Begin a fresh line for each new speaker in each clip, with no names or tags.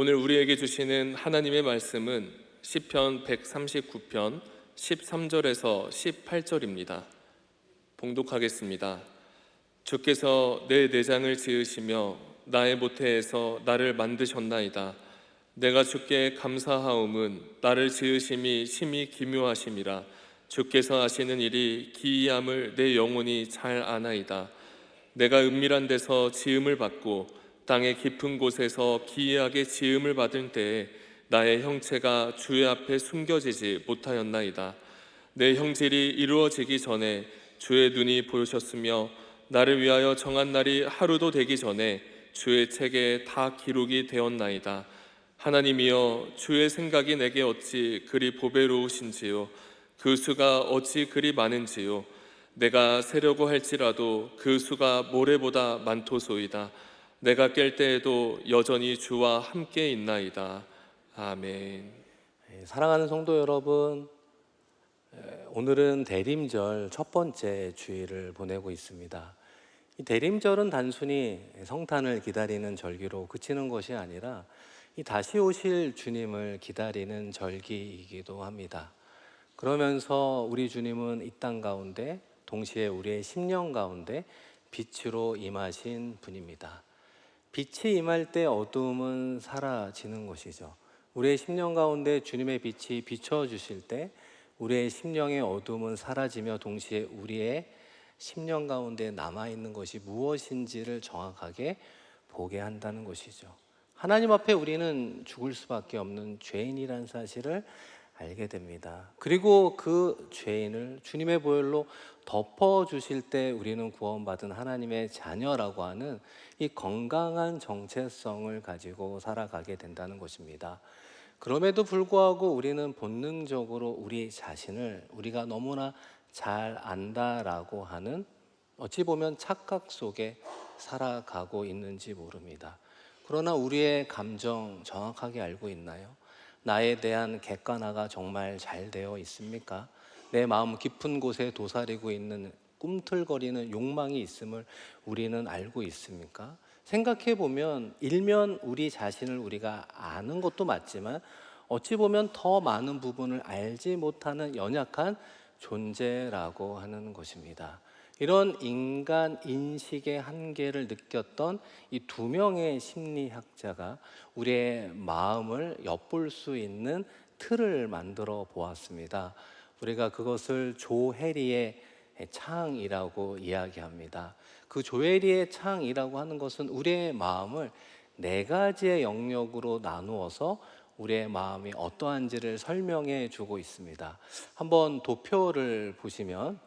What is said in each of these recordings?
오늘 우리에게 주시는 하나님의 말씀은 시편 139편 13절에서 18절입니다. 봉독하겠습니다. 주께서 내 내장을 지으시며 나의 모태에서 나를 만드셨나이다. 내가 주께 감사하옴은 나를 지으심이 심히 기묘하심이라. 주께서 하시는 일이 기이함을 내 영혼이 잘 아나이다. 내가 은밀한 데서 지음을 받고 땅의 깊은 곳에서 기이하게 지음을 받을 때에 나의 형체가 주의 앞에 숨겨지지 못하였나이다. 내 형질이 이루어지기 전에 주의 눈이 보셨으며 나를 위하여 정한 날이 하루도 되기 전에 주의 책에 다 기록이 되었나이다. 하나님이여, 주의 생각이 내게 어찌 그리 보배로우신지요, 그 수가 어찌 그리 많은지요. 내가 세려고 할지라도 그 수가 모래보다 많도소이다. 내가 깰 때에도 여전히 주와 함께 있나이다. 아멘.
사랑하는 성도 여러분, 오늘은 대림절 첫 번째 주일을 보내고 있습니다. 이 대림절은 단순히 성탄을 기다리는 절기로 그치는 것이 아니라 이 다시 오실 주님을 기다리는 절기이기도 합니다. 그러면서 우리 주님은 이 땅 가운데 동시에 우리의 심령 가운데 빛으로 임하신 분입니다. 빛이 임할 때 어두움은 사라지는 것이죠. 우리의 심령 가운데 주님의 빛이 비춰주실 때 우리의 심령의 어두움은 사라지며 동시에 우리의 심령 가운데 남아있는 것이 무엇인지를 정확하게 보게 한다는 것이죠. 하나님 앞에 우리는 죽을 수밖에 없는 죄인이라는 사실을 알게 됩니다. 그리고 그 죄인을 주님의 보혈로 덮어주실 때 우리는 구원받은 하나님의 자녀라고 하는 이 건강한 정체성을 가지고 살아가게 된다는 것입니다. 그럼에도 불구하고 우리는 본능적으로 우리 자신을 우리가 너무나 잘 안다라고 하는 어찌 보면 착각 속에 살아가고 있는지 모릅니다. 그러나 우리의 감정 정확하게 알고 있나요? 나에 대한 객관화가 정말 잘 되어 있습니까? 내 마음 깊은 곳에 도사리고 있는 꿈틀거리는 욕망이 있음을 우리는 알고 있습니까? 생각해 보면 일면 우리 자신을 우리가 아는 것도 맞지만 어찌 보면 더 많은 부분을 알지 못하는 연약한 존재라고 하는 것입니다. 이런 인간 인식의 한계를 느꼈던 이 두 명의 심리학자가 우리의 마음을 엿볼 수 있는 틀을 만들어 보았습니다. 우리가 그것을 조혜리의 창이라고 이야기합니다. 그 조혜리의 창이라고 하는 것은 우리의 마음을 네 가지의 영역으로 나누어서 우리의 마음이 어떠한지를 설명해 주고 있습니다. 한번 도표를 보시면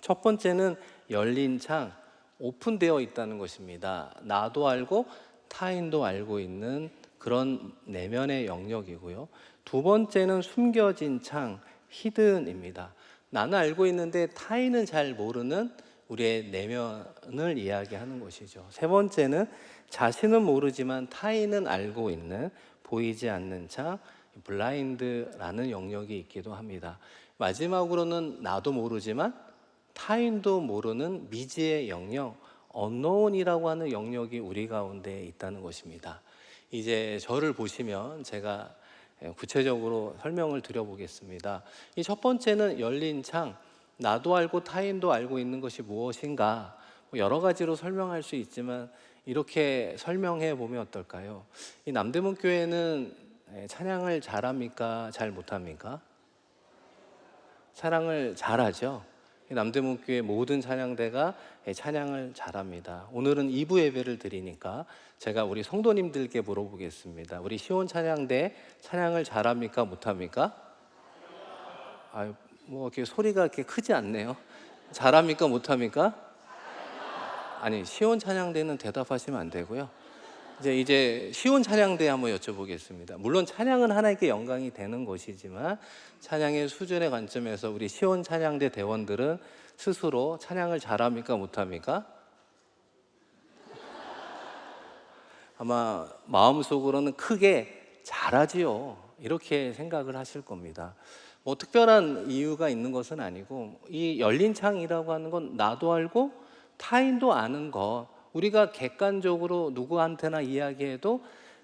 첫 번째는 열린 창, 오픈되어 있다는 것입니다. 나도 알고 타인도 알고 있는 그런 내면의 영역이고요. 두 번째는 숨겨진 창, 히든입니다. 나는 알고 있는데 타인은 잘 모르는 우리의 내면을 이야기하는 것이죠. 세 번째는 자신은 모르지만 타인은 알고 있는 보이지 않는 창, 블라인드라는 영역이 있기도 합니다. 마지막으로는 나도 모르지만 타인도 모르는 미지의 영역, 언노운이라고 하는 영역이 우리 가운데 있다는 것입니다. 이제 저를 보시면 제가 구체적으로 설명을 드려보겠습니다. 이 첫 번째는 열린 창, 나도 알고 타인도 알고 있는 것이 무엇인가, 여러 가지로 설명할 수 있지만 이렇게 설명해 보면 어떨까요? 이 남대문 교회는 찬양을 잘합니까? 잘 못합니까? 찬양을 잘하죠. 남대문 교회 모든 찬양대가 찬양을 잘합니다. 오늘은 2부 예배를 드리니까 제가 우리 성도님들께 물어보겠습니다. 우리 시온 찬양대 찬양을 잘합니까? 못합니까? 뭐 이렇게 소리가 이렇게 크지 않네요. 잘합니까? 못합니까? 아니, 시온 찬양대는 대답하시면 안 되고요. 이제 시온 찬양대 한번 여쭤보겠습니다. 물론 찬양은 하나님께 영광이 되는 것이지만 찬양의 수준의 관점에서 우리 시온 찬양대 대원들은 스스로 찬양을 잘합니까? 못합니까? 아마 마음속으로는 크게 잘하지요, 이렇게 생각을 하실 겁니다. 뭐 특별한 이유가 있는 것은 아니고 이 열린 창이라고 하는 건 나도 알고 타인도 아는 것, 우리가 객관적으로 누구한테나 이야기해도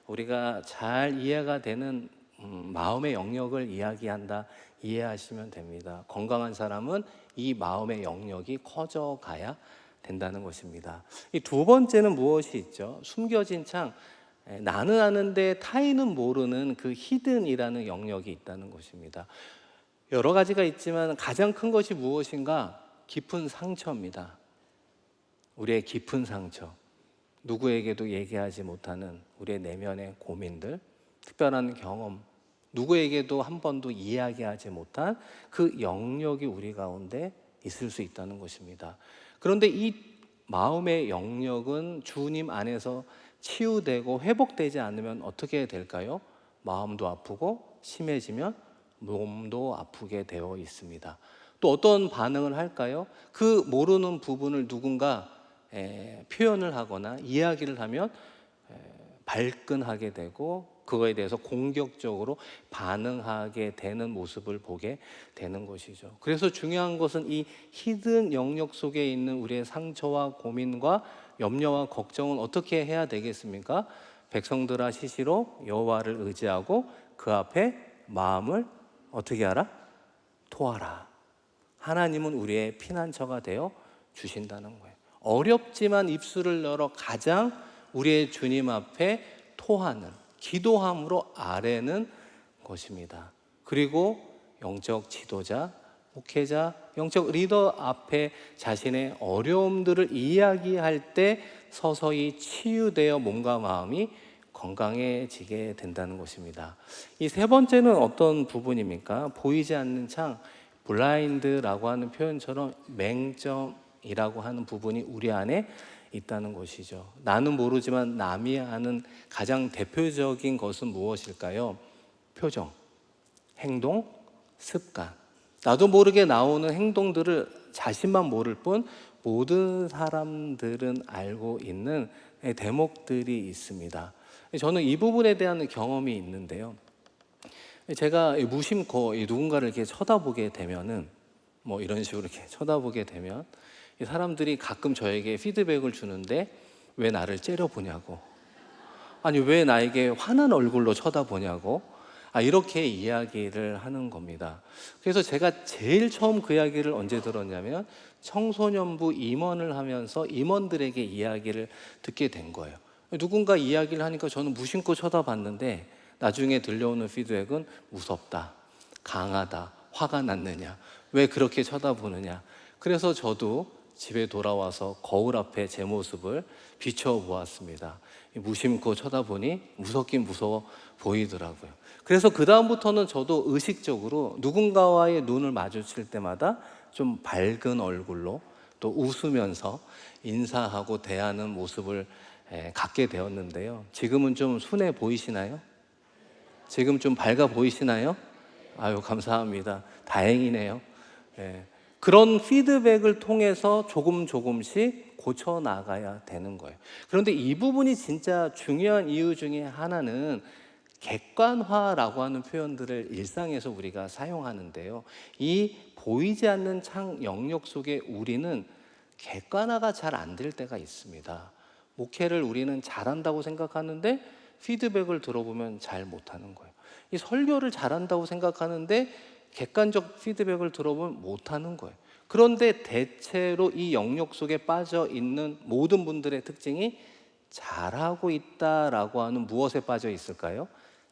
우리가 잘 이해가 되는 마음의 영역을 이야기한다, 이해하시면 됩니다. 건강한 사람은 이 마음의 영역이 커져가야 된다는 것입니다. 이 두 번째는 무엇이 있죠? 숨겨진 창, 나는 아는데 타인은 모르는 그 히든이라는 영역이 있다는 것입니다. 여러 가지가 있지만 가장 큰 것이 무엇인가? 깊은 상처입니다. 우리의 깊은 상처, 누구에게도 얘기하지 못하는 우리의 내면의 고민들, 특별한 경험, 누구에게도 한 번도 이야기하지 못한 그 영역이 우리 가운데 있을 수 있다는 것입니다. 그런데 이 마음의 영역은 주님 안에서 치유되고 회복되지 않으면 어떻게 될까요? 마음도 아프고 심해지면 몸도 아프게 되어 있습니다. 또 어떤 반응을 할까요? 그 모르는 부분을 누군가 표현을 하거나 이야기를 하면 발끈하게 되고 그거에 대해서 공격적으로 반응하게 되는 모습을 보게 되는 것이죠. 그래서 중요한 것은 이 히든 영역 속에 있는 우리의 상처와 고민과 염려와 걱정은 어떻게 해야 되겠습니까? 백성들아 시시로 여호와를 의지하고 그 앞에 마음을 어떻게 하라? 토하라. 하나님은 우리의 피난처가 되어 주신다는 거예요. 어렵지만 입술을 열어 가장 우리의 주님 앞에 토하는, 기도함으로 아뢰는 것입니다. 그리고 영적 지도자, 목회자, 영적 리더 앞에 자신의 어려움들을 이야기할 때 서서히 치유되어 몸과 마음이 건강해지게 된다는 것입니다. 이 세 번째는 어떤 부분입니까? 보이지 않는 창, 블라인드라고 하는 표현처럼 맹점이라고 하는 부분이 우리 안에 있다는 것이죠. 나는 모르지만 남이 아는 가장 대표적인 것은 무엇일까요? 표정, 행동, 습관. 나도 모르게 나오는 행동들을 자신만 모를 뿐 모든 사람들은 알고 있는 대목들이 있습니다. 저는 이 부분에 대한 경험이 있는데요. 제가 무심코 누군가를 이렇게 쳐다보게 되면은 뭐 이런 식으로 이렇게 쳐다보게 되면 이 사람들이 가끔 저에게 피드백을 주는데 왜 나를 째려보냐고, 아니 왜 나에게 화난 얼굴로 쳐다보냐고, 이렇게 이야기를 하는 겁니다. 그래서 제가 제일 처음 그 이야기를 언제 들었냐면 청소년부 임원을 하면서 임원들에게 이야기를 듣게 된 거예요. 누군가 이야기를 하니까 저는 무심코 쳐다봤는데 나중에 들려오는 피드백은 무섭다, 강하다, 화가 났느냐, 왜 그렇게 쳐다보느냐. 그래서 저도 집에 돌아와서 거울 앞에 제 모습을 비춰보았습니다. 무심코 쳐다보니 무섭긴 무서워 보이더라고요. 그래서 그 다음부터는 저도 의식적으로 누군가와의 눈을 마주칠 때마다 좀 밝은 얼굴로 또 웃으면서 인사하고 대하는 모습을 갖게 되었는데요. 지금은 좀 순해 보이시나요? 지금 좀 밝아 보이시나요? 아유, 감사합니다. 다행이네요. 그런 피드백을 통해서 조금씩 고쳐 나가야 되는 거예요. 그런데 이 부분이 진짜 중요한 이유 중에 하나는 객관화라고 하는 표현들을 일상에서 우리가 사용하는데요. 이 보이지 않는 창 영역 속에 우리는 객관화가 잘 안 될 때가 있습니다. 목회를 우리는 잘한다고 생각하는데 피드백을 들어보면 잘 못하는 거예요. 이 설교를 잘한다고 생각하는데 객관적 피드백을 들어보면 못하는 거예요. 그런데 대체로 이 영역 속에 빠져 있는 모든 분들의 특징이 잘하고 있다라고 하는 무엇에 빠져 있을까요?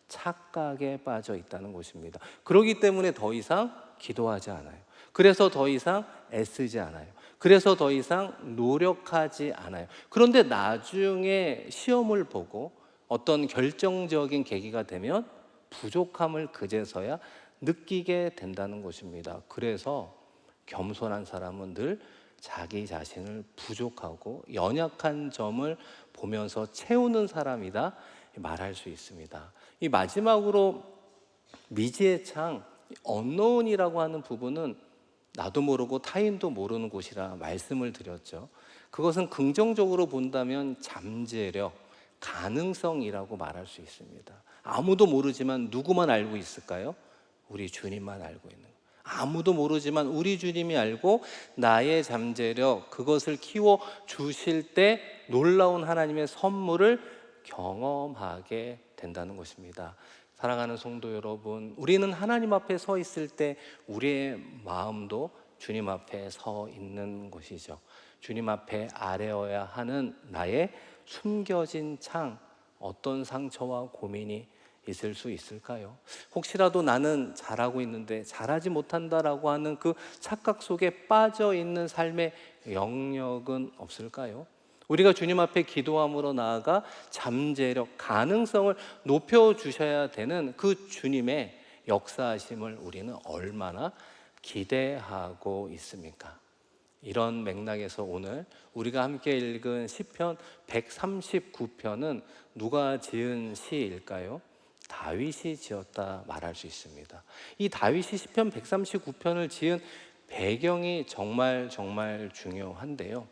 착각에 빠져 있다는 것입니다. 그렇기 때문에 더 이상 기도하지 않아요. 그래서 더 이상 애쓰지 않아요. 그래서 더 이상 노력하지 않아요. 그런데 나중에 시험을 보고 어떤 결정적인 계기가 되면 부족함을 그제서야 느끼게 된다는 것입니다. 그래서 겸손한 사람은 늘 자기 자신을 부족하고 연약한 점을 보면서 채우는 사람이다 말할 수 있습니다. 이 마지막으로 미지의 창, 언노운이라고 하는 부분은 나도 모르고 타인도 모르는 곳이라 말씀을 드렸죠. 그것은 긍정적으로 본다면 잠재력, 가능성이라고 말할 수 있습니다. 아무도 모르지만 누구만 알고 있을까요? 우리 주님만 알고 있는 거예요. 아무도 모르지만 우리 주님이 알고 나의 잠재력, 그것을 키워 주실 때 놀라운 하나님의 선물을 경험하게 된다는 것입니다. 사랑하는 성도 여러분, 우리는 하나님 앞에 서 있을 때 우리의 마음도 주님 앞에 서 있는 것이죠. 주님 앞에 아뢰어야 하는 나의 숨겨진 창, 어떤 상처와 고민이 있을 수 있을까요? 혹시라도 나는 잘하고 있는데 잘하지 못한다라고 하는 그 착각 속에 빠져 있는 삶의 영역은 없을까요? 우리가 주님 앞에 기도함으로 나아가 잠재력, 가능성을 높여주셔야 되는 그 주님의 역사하심을 우리는 얼마나 기대하고 있습니까? 이런 맥락에서 오늘 우리가 함께 읽은 시편 139편은 누가 지은 시일까요? 다윗이 지었다 말할 수 있습니다. 이 다윗이 시편 139편을 지은 배경이 정말 중요한데요.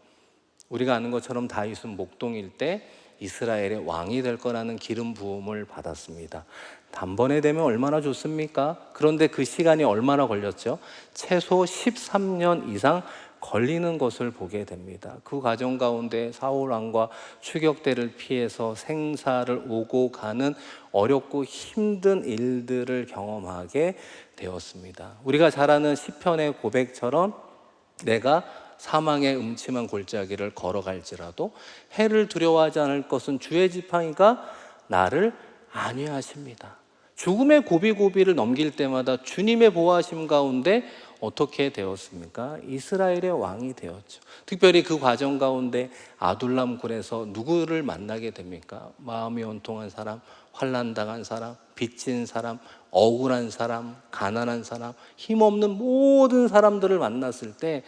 우리가 아는 것처럼 다윗은 목동일 때 이스라엘의 왕이 될 거라는 기름 부음을 받았습니다. 단번에 되면 얼마나 좋습니까? 그런데 그 시간이 얼마나 걸렸죠? 최소 13년 이상 걸리는 것을 보게 됩니다. 그 과정 가운데 사울 왕과 추격대를 피해서 생사를 오고 가는 어렵고 힘든 일들을 경험하게 되었습니다. 우리가 잘 아는 시편의 고백처럼 내가 사망의 음침한 골짜기를 걸어갈지라도 해를 두려워하지 않을 것은 주의 지팡이가 나를 안위하십니다. 죽음의 고비고비를 넘길 때마다 주님의 보호하심 가운데 어떻게 되었습니까? 이스라엘의 왕이 되었죠. 특별히 그 과정 가운데 아둘람 굴에서 누구를 만나게 됩니까? 마음이 온통한 사람, 환난당한 사람, 빚진 사람, 억울한 사람, 가난한 사람, 힘없는 모든 사람들을 만났을 때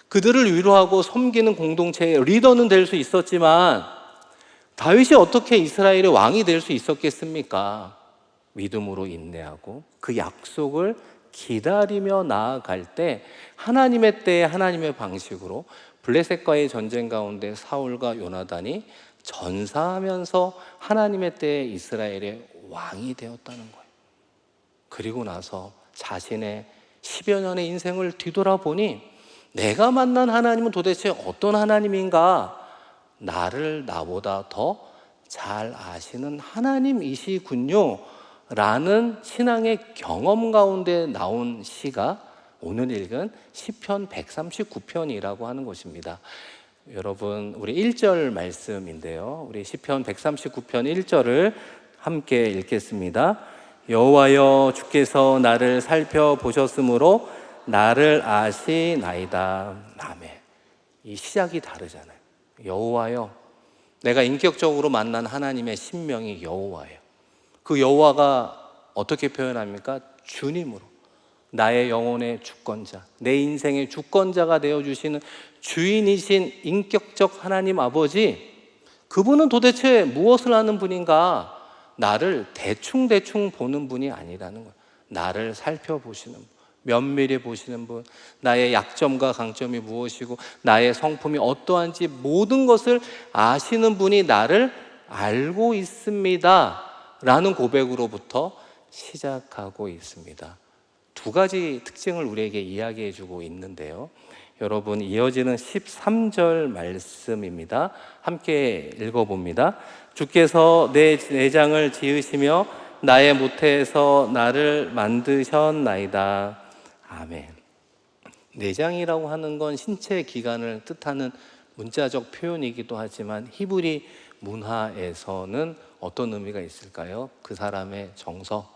그들을 위로하고 섬기는 공동체의 리더는 될 수 있었지만 다윗이 어떻게 이스라엘의 왕이 될 수 있었겠습니까? 믿음으로 인내하고 그 약속을 기다리며 나아갈 때 하나님의 때에 하나님의 방식으로 블레셋과의 전쟁 가운데 사울과 요나단이 전사하면서 하나님의 때에 이스라엘의 왕이 되었다는 거예요. 그리고 나서 자신의 10여 년의 인생을 뒤돌아보니 내가 만난 하나님은 도대체 어떤 하나님인가? 나를 나보다 더 잘 아시는 하나님이시군요 라는 신앙의 경험 가운데 나온 시가 오늘 읽은 시편 139편이라고 하는 것입니다. 여러분, 우리 1절 말씀인데요. 우리 시편 139편 1절을 함께 읽겠습니다. 여호와여, 주께서 나를 살펴보셨으므로 나를 아시나이다. 아멘. 이 시작이 다르잖아요. 여호와여, 내가 인격적으로 만난 하나님의 신명이 여호와예요. 그 여호와가 어떻게 표현합니까? 주님으로 나의 영혼의 주권자, 내 인생의 주권자가 되어주시는 주인이신 인격적 하나님 아버지, 그분은 도대체 무엇을 하는 분인가? 나를 대충 보는 분이 아니라는 거예요. 나를 살펴보시는 분, 면밀히 보시는 분, 나의 약점과 강점이 무엇이고 나의 성품이 어떠한지 모든 것을 아시는 분이 나를 알고 있습니다 라는 고백으로부터 시작하고 있습니다. 두 가지 특징을 우리에게 이야기해 주고 있는데요. 여러분, 이어지는 13절 말씀입니다. 함께 읽어봅니다. 주께서 내 내장을 지으시며 나의 모태에서 나를 만드셨나이다. 아멘. 내장이라고 하는 건 신체 기관을 뜻하는 문자적 표현이기도 하지만 히브리 문화에서는 어떤 의미가 있을까요? 그 사람의 정서,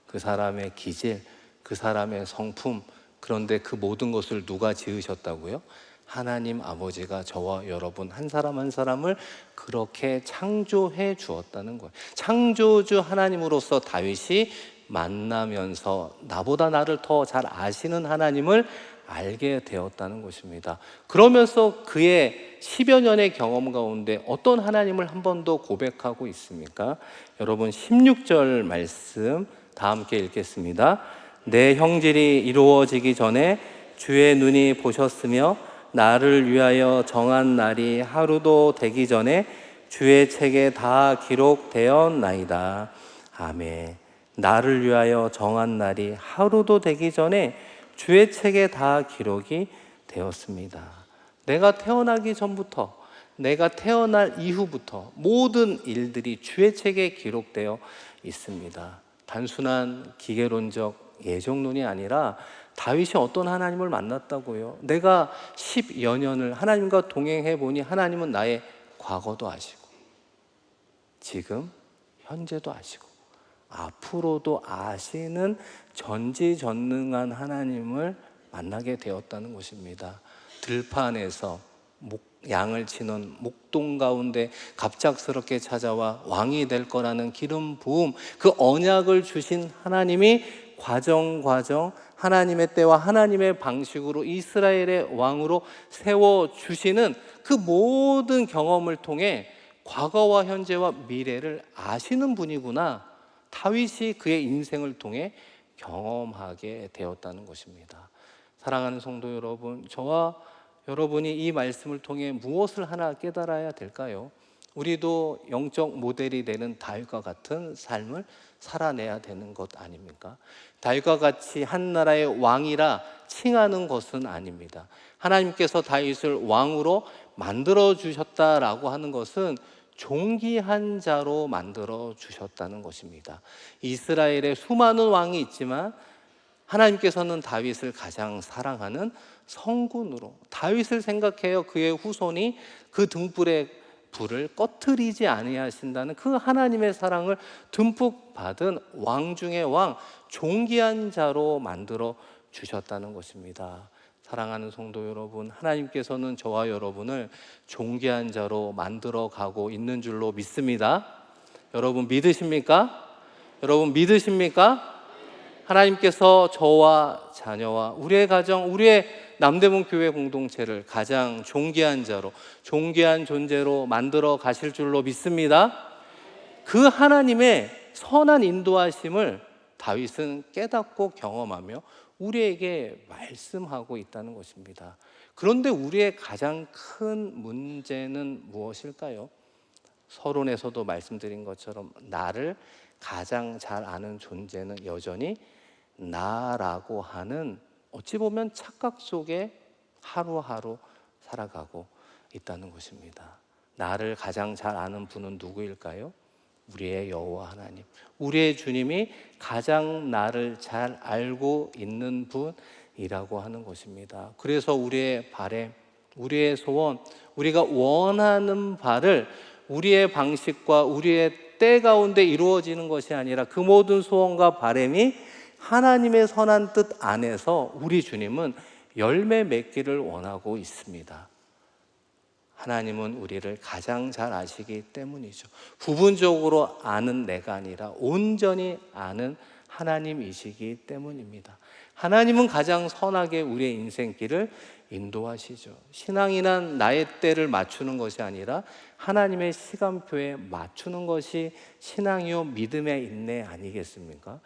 그 사람의 기질, 그 사람의 성품. 그런데 그 모든 것을 누가 지으셨다고요? 하나님 아버지가 저와 여러분 한 사람 한 사람을 그렇게 창조해 주었다는 거예요. 창조주 하나님으로서 다윗이 만나면서 나보다 나를 더 잘 아시는 하나님을 알게 되었다는 것입니다. 그러면서 그의 10여 년의 경험 가운데 어떤 하나님을 한 번 더 고백하고 있습니까? 여러분, 16절 말씀 다 함께 읽겠습니다. 내 형질이 이루어지기 전에 주의 눈이 보셨으며 나를 위하여 정한 날이 하루도 되기 전에 주의 책에 다 기록되었나이다. 아멘. 나를 위하여 정한 날이 하루도 되기 전에 주의 책에 다 기록이 되었습니다. 내가 태어나기 전부터 내가 태어날 이후부터 모든 일들이 주의 책에 기록되어 있습니다. 단순한 기계론적 예정론이 아니라 다윗이 어떤 하나님을 만났다고요? 내가 10여 년을 하나님과 동행해 보니 하나님은 나의 과거도 아시고 지금 현재도 아시고 앞으로도 아시는 전지전능한 하나님을 만나게 되었다는 것입니다. 들판에서 양을 치는 목동 가운데 갑작스럽게 찾아와 왕이 될 거라는 기름 부음, 그 언약을 주신 하나님이 과정 하나님의 때와 하나님의 방식으로 이스라엘의 왕으로 세워주시는 그 모든 경험을 통해 과거와 현재와 미래를 아시는 분이구나, 다윗이 그의 인생을 통해 경험하게 되었다는 것입니다. 사랑하는 성도 여러분, 저와 여러분이 이 말씀을 통해 무엇을 하나 깨달아야 될까요? 우리도 영적 모델이 되는 다윗과 같은 삶을 살아내야 되는 것 아닙니까? 다윗과 같이 한 나라의 왕이라 칭하는 것은 아닙니다. 하나님께서 다윗을 왕으로 만들어 주셨다라고 하는 것은 존귀한 자로 만들어 주셨다는 것입니다. 이스라엘에 수많은 왕이 있지만 하나님께서는 다윗을 가장 사랑하는 성군으로, 다윗을 생각해요. 그의 후손이 그 등불의 불을 꺼트리지 아니하신다는 그 하나님의 사랑을 듬뿍 받은 왕 중의 왕, 존귀한 자로 만들어 주셨다는 것입니다. 사랑하는 성도 여러분, 하나님께서는 저와 여러분을 존귀한 자로 만들어 가고 있는 줄로 믿습니다. 여러분 믿으십니까? 여러분 믿으십니까? 하나님께서 저와 자녀와 우리의 가정, 우리의 남대문 교회 공동체를 가장 존귀한 자로, 존귀한 존재로 만들어 가실 줄로 믿습니다. 그 하나님의 선한 인도하심을 다윗은 깨닫고 경험하며 우리에게 말씀하고 있다는 것입니다. 그런데 우리의 가장 큰 문제는 무엇일까요? 서론에서도 말씀드린 것처럼 나를 가장 잘 아는 존재는 여전히 나라고 하는, 어찌 보면 착각 속에 하루하루 살아가고 있다는 것입니다. 나를 가장 잘 아는 분은 누구일까요? 우리의 여호와 하나님, 우리의 주님이 가장 나를 잘 알고 있는 분이라고 하는 것입니다. 그래서 우리의 바람, 우리의 소원, 우리가 원하는 바를 우리의 방식과 우리의 때 가운데 이루어지는 것이 아니라 그 모든 소원과 바람이 하나님의 선한 뜻 안에서 우리 주님은 열매 맺기를 원하고 있습니다. 하나님은 우리를 가장 잘 아시기 때문이죠. 부분적으로 아는 내가 아니라 온전히 아는 하나님이시기 때문입니다. 하나님은 가장 선하게 우리의 인생길을 인도하시죠. 신앙이란 나의 때를 맞추는 것이 아니라 하나님의 시간표에 맞추는 것이 신앙이요 믿음의 인내 아니겠습니까?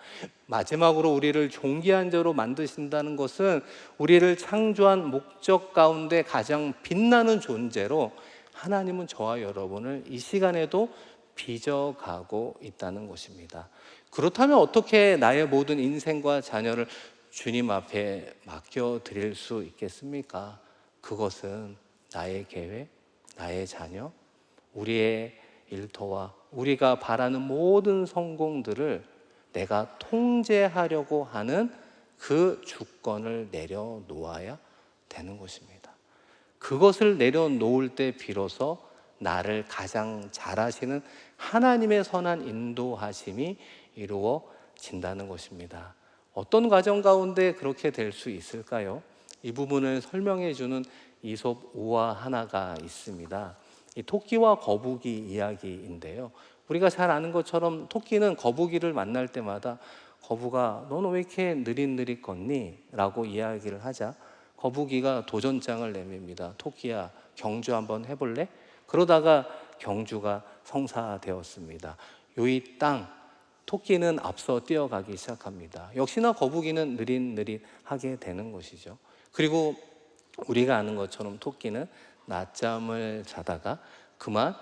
마지막으로 우리를 존귀한 자로 만드신다는 것은 우리를 창조한 목적 가운데 가장 빛나는 존재로 하나님은 저와 여러분을 이 시간에도 빚어가고 있다는 것입니다. 그렇다면 어떻게 나의 모든 인생과 자녀를 주님 앞에 맡겨드릴 수 있겠습니까? 그것은 나의 계획, 나의 자녀, 우리의 일터와 우리가 바라는 모든 성공들을 내가 통제하려고 하는 그 주권을 내려놓아야 되는 것입니다. 그것을 내려놓을 때 비로소 나를 가장 잘 아시는 하나님의 선한 인도하심이 이루어진다는 것입니다. 어떤 과정 가운데 그렇게 될 수 있을까요? 이 부분을 설명해 주는 이솝 우화 하나가 있습니다. 이 토끼와 거북이 이야기인데요. 우리가 잘 아는 것처럼 토끼는 거북이를 만날 때마다 거북아, 너는 왜 이렇게 느릿느릿 걷니? 라고 이야기를 하자 거북이가 도전장을 내밉니다. 토끼야, 경주 한번 해볼래? 그러다가 경주가 성사되었습니다. 요이 땅, 토끼는 앞서 뛰어가기 시작합니다. 역시나 거북이는 느릿느릿하게 되는 것이죠. 그리고 우리가 아는 것처럼 토끼는 낮잠을 자다가 그만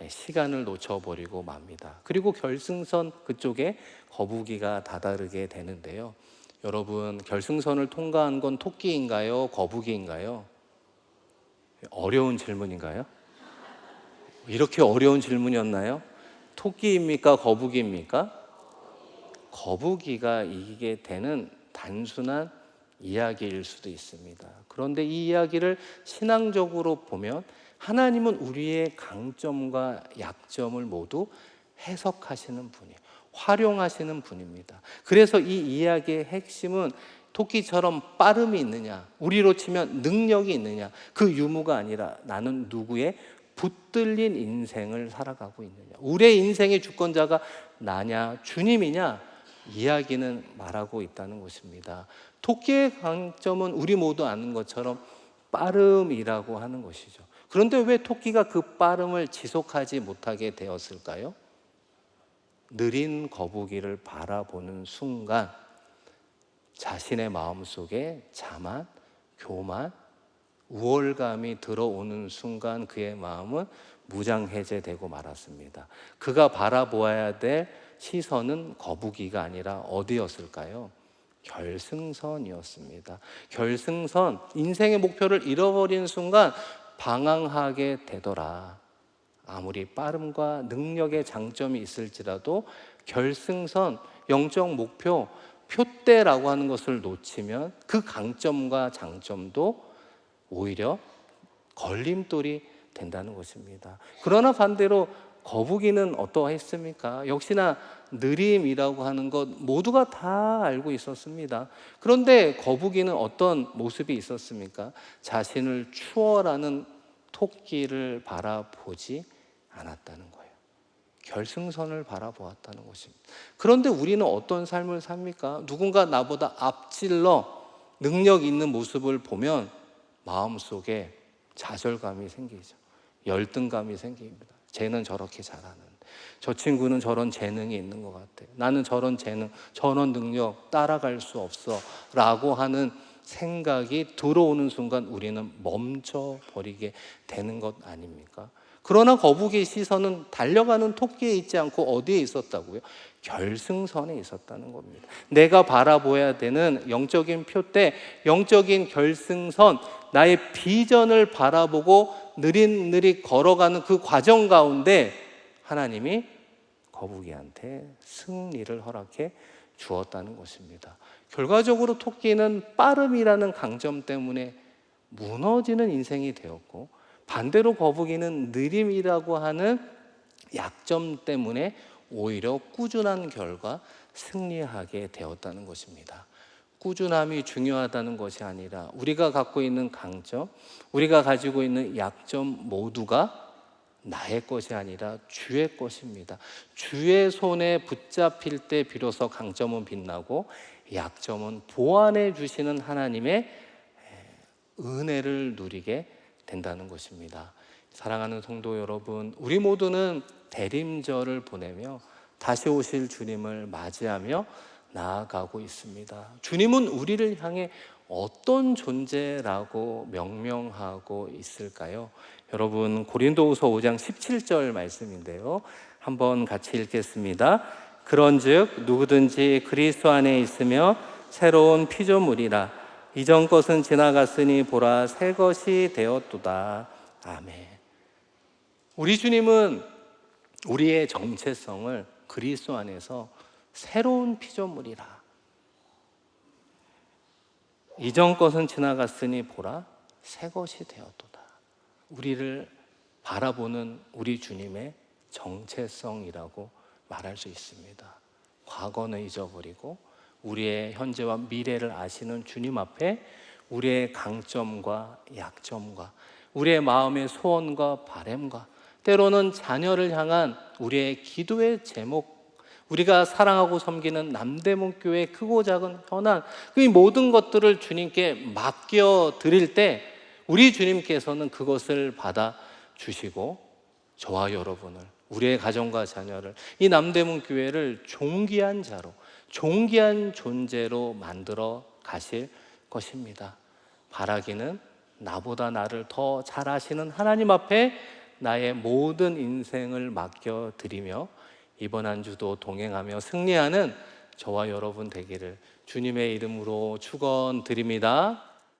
시간을 놓쳐버리고 맙니다. 그리고 결승선 그쪽에 거북이가 다다르게 되는데요. 여러분, 결승선을 통과한 건 토끼인가요? 거북이인가요? 어려운 질문인가요? 이렇게 어려운 질문이었나요? 토끼입니까? 거북이입니까? 거북이가 이기게 되는 단순한 이야기일 수도 있습니다. 그런데 이 이야기를 신앙적으로 보면 하나님은 우리의 강점과 약점을 모두 해석하시는 분이에요. 활용하시는 분입니다. 그래서 이 이야기의 핵심은 토끼처럼 빠름이 있느냐, 우리로 치면 능력이 있느냐, 그 유무가 아니라 나는 누구의 붙들린 인생을 살아가고 있느냐, 우리의 인생의 주권자가 나냐 주님이냐, 이야기는 말하고 있다는 것입니다. 토끼의 강점은 우리 모두 아는 것처럼 빠름이라고 하는 것이죠. 그런데 왜 토끼가 그 빠름을 지속하지 못하게 되었을까요? 느린 거북이를 바라보는 순간 자신의 마음속에 자만, 교만, 우월감이 들어오는 순간 그의 마음은 무장해제되고 말았습니다. 그가 바라보아야 될 시선은 거북이가 아니라 어디였을까요? 결승선이었습니다. 결승선, 인생의 목표를 잃어버린 순간 방황하게 되더라. 아무리 빠름과 능력의 장점이 있을지라도 결승선, 영적 목표, 표대라고 하는 것을 놓치면 그 강점과 장점도 오히려 걸림돌이 된다는 것입니다. 그러나 반대로 거북이는 어떠했습니까? 역시나 느림이라고 하는 것 모두가 다 알고 있었습니다. 그런데 거북이는 어떤 모습이 있었습니까? 자신을 추월하는 토끼를 바라보지 않았다는 거예요. 결승선을 바라보았다는 것입니다. 그런데 우리는 어떤 삶을 삽니까? 누군가 나보다 앞질러 능력 있는 모습을 보면 마음속에 좌절감이 생기죠. 열등감이 생깁니다. 쟤는 저렇게 잘하는데, 저 친구는 저런 재능이 있는 것 같아. 나는 저런 재능, 저런 능력 따라갈 수 없어 라고 하는 생각이 들어오는 순간 우리는 멈춰버리게 되는 것 아닙니까? 그러나 거북이의 시선은 달려가는 토끼에 있지 않고 어디에 있었다고요? 결승선에 있었다는 겁니다. 내가 바라보아야 되는 영적인 표대, 영적인 결승선, 나의 비전을 바라보고 느릿느릿 걸어가는 그 과정 가운데 하나님이 거북이한테 승리를 허락해 주었다는 것입니다. 결과적으로 토끼는 빠름이라는 강점 때문에 무너지는 인생이 되었고, 반대로 거북이는 느림이라고 하는 약점 때문에 오히려 꾸준한 결과 승리하게 되었다는 것입니다. 꾸준함이 중요하다는 것이 아니라 우리가 갖고 있는 강점, 우리가 가지고 있는 약점 모두가 나의 것이 아니라 주의 것입니다. 주의 손에 붙잡힐 때 비로소 강점은 빛나고 약점은 보완해 주시는 하나님의 은혜를 누리게 된다는 것입니다. 사랑하는 성도 여러분, 우리 모두는 대림절을 보내며 다시 오실 주님을 맞이하며 나아가고 있습니다. 주님은 우리를 향해 어떤 존재라고 명명하고 있을까요? 여러분, 고린도후서 5장 17절 말씀인데요, 한번 같이 읽겠습니다. 그런즉 누구든지 그리스도 안에 있으며 새로운 피조물이라, 이전 것은 지나갔으니 보라 새 것이 되었도다. 아멘. 우리 주님은 우리의 정체성을 그리스도 안에서 새로운 피조물이라, 이전 것은 지나갔으니 보라 새 것이 되었도다. 우리를 바라보는 우리 주님의 정체성이라고 말할 수 있습니다. 과거는 잊어버리고 우리의 현재와 미래를 아시는 주님 앞에 우리의 강점과 약점과 우리의 마음의 소원과 바램과 때로는 자녀를 향한 우리의 기도의 제목, 우리가 사랑하고 섬기는 남대문 교회 크고 작은 현안, 이 모든 것들을 주님께 맡겨 드릴 때 우리 주님께서는 그것을 받아 주시고 저와 여러분을, 우리의 가정과 자녀를, 이 남대문 교회를 존귀한 자로, 존귀한 존재로 만들어 가실 것입니다. 바라기는 나보다 나를 더 잘 아시는 하나님 앞에 나의 모든 인생을 맡겨드리며 이번 한 주도 동행하며 승리하는 저와 여러분 되기를 주님의 이름으로 축원드립니다.